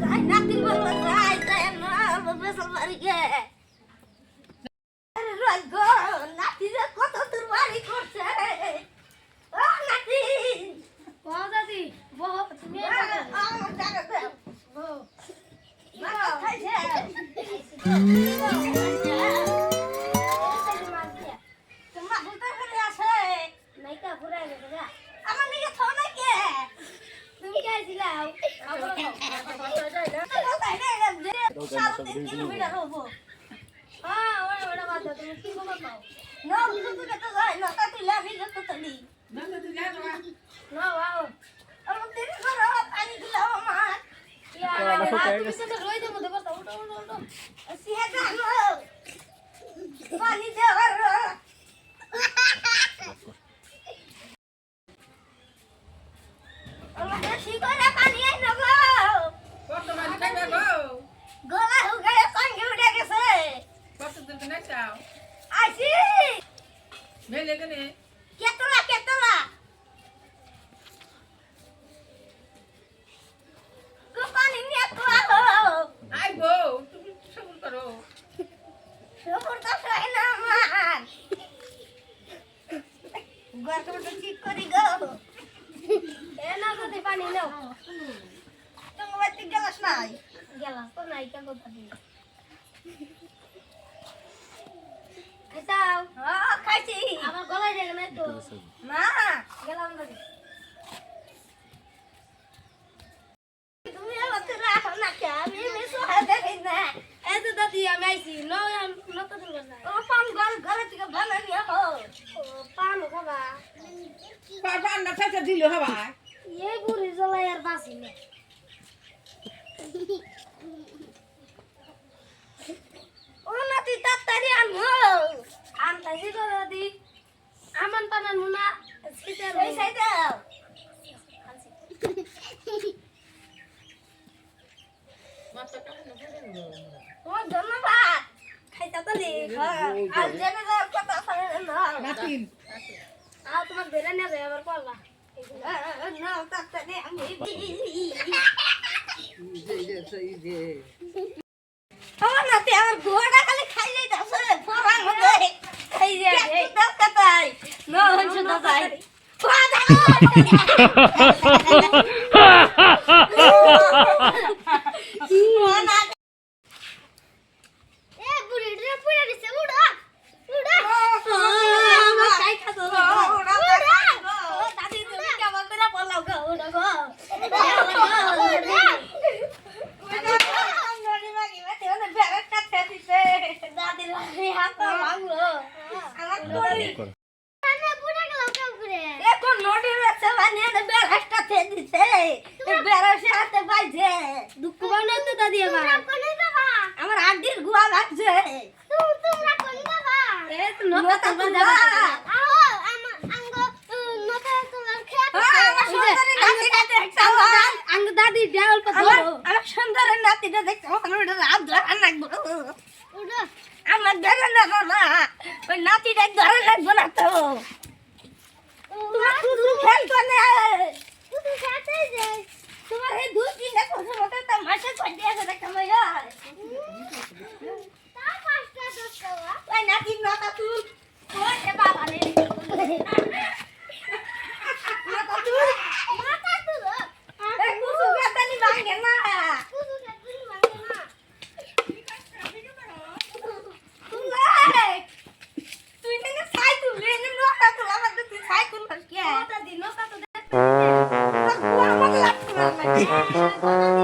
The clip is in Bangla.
যাই নাতির বলবো যাই যাই না বেসল বাড়ি গে গো নাতি যে কত তোর বাড়ি করছে ও নাতি ও দাদি বহ তুমি আমার জায়গা দে বহ মা খাইছে তোমার বলতে করে আসে নাইকা ঘুরাই গেছে গা আমার নিয়ে থো না কে তুমি কাই দিলাও আমার হ্যাঁ ওরা ওরা বাদ দাও তুমি কি খবর পাও না বাও তুমি তো রই দেবো দেবো উঠো উঠো উঠো ঠিক করি গো এ না দাদি পানি নাও তোমার বাড়িতে গেলাস নাই গেলাম তো নাইকা কথা দিই খাইতাও খাইছি আমার গলায় জায়গা নাই তো না গেলাম দাদি তুমি আমাকে রাখো না কে আমি মিশো হয়ে দেখি না এই তো দাদি আমি আইছি নত দূর না ও পান গল ঘরে থেকে বানানি হো ও পান খাবা পান না ফেসে দিল হবা এই বুড়ি জ্বলাই আর বাসি না ও নাতি তাড়াতাড়ি আনো আনতাছি তো দাদি আমান পানান মুনা সিতে এই সাইডে ও ধন্যবাদ খাইতা তো রে আর জেনে যা কথা শুনে না নাতিন আর তোমার বেরে নেবে আবার পারলা না তাড়াতাড়ি আমি আমার নাতি আমার গোড়া খালি খাইলেই যাচ্ছে ফরান মধ্যে এই যে এই দাঁতাই না হচ্ছে দাঁতাই এ বুড়ি রে পুরা দিছে উড়া উড়া আমার খাই খাতো ও দাদি তুমি কেমন করে বলাও গো উড়া গো দাদি লাগে হাত ভাঙলো আমার কোড়ি না পুরা গেল কাউরে এখন নদীর রাস্তা বানিয়ে বের হাসটা খেয়ে দিছে বের হাসে হাতে পাইছে দুঃখ বানাও তো দাদি আবার কোনে বাবা আমার আন্টির গুয়া লাগছে তোমরা কোন বাবা এ তো নতা তো যাবা আও আঙ্গ নতা তোমার খেত আমার সুন্দরী নাতিটা দেখছো আঙ্গ দাদি ডাল পা আমার সুন্দরী নাতিটা দেখছো আমার রাত ধরা লাগবো উড়া আমার ধরে লাগবো না ওই নাতিটা ধরে লাগবো না তো তোমার শুধু খেল করে তুই খেতে যাই তোমার এই দুই তিনটা কথা মতো তো মাসে পড়ে আছে দেখো ভাইয়া তা পাঁচটা দশটা ওই নাতি নতা তুই ওই বাবা রে নতা তুই মাথা তুলো এই কুসু গাতানি ভাঙে না কুসু খেতে মানে না তুই না সাইকেল রে নতা তুই আমার তুই সাইকেল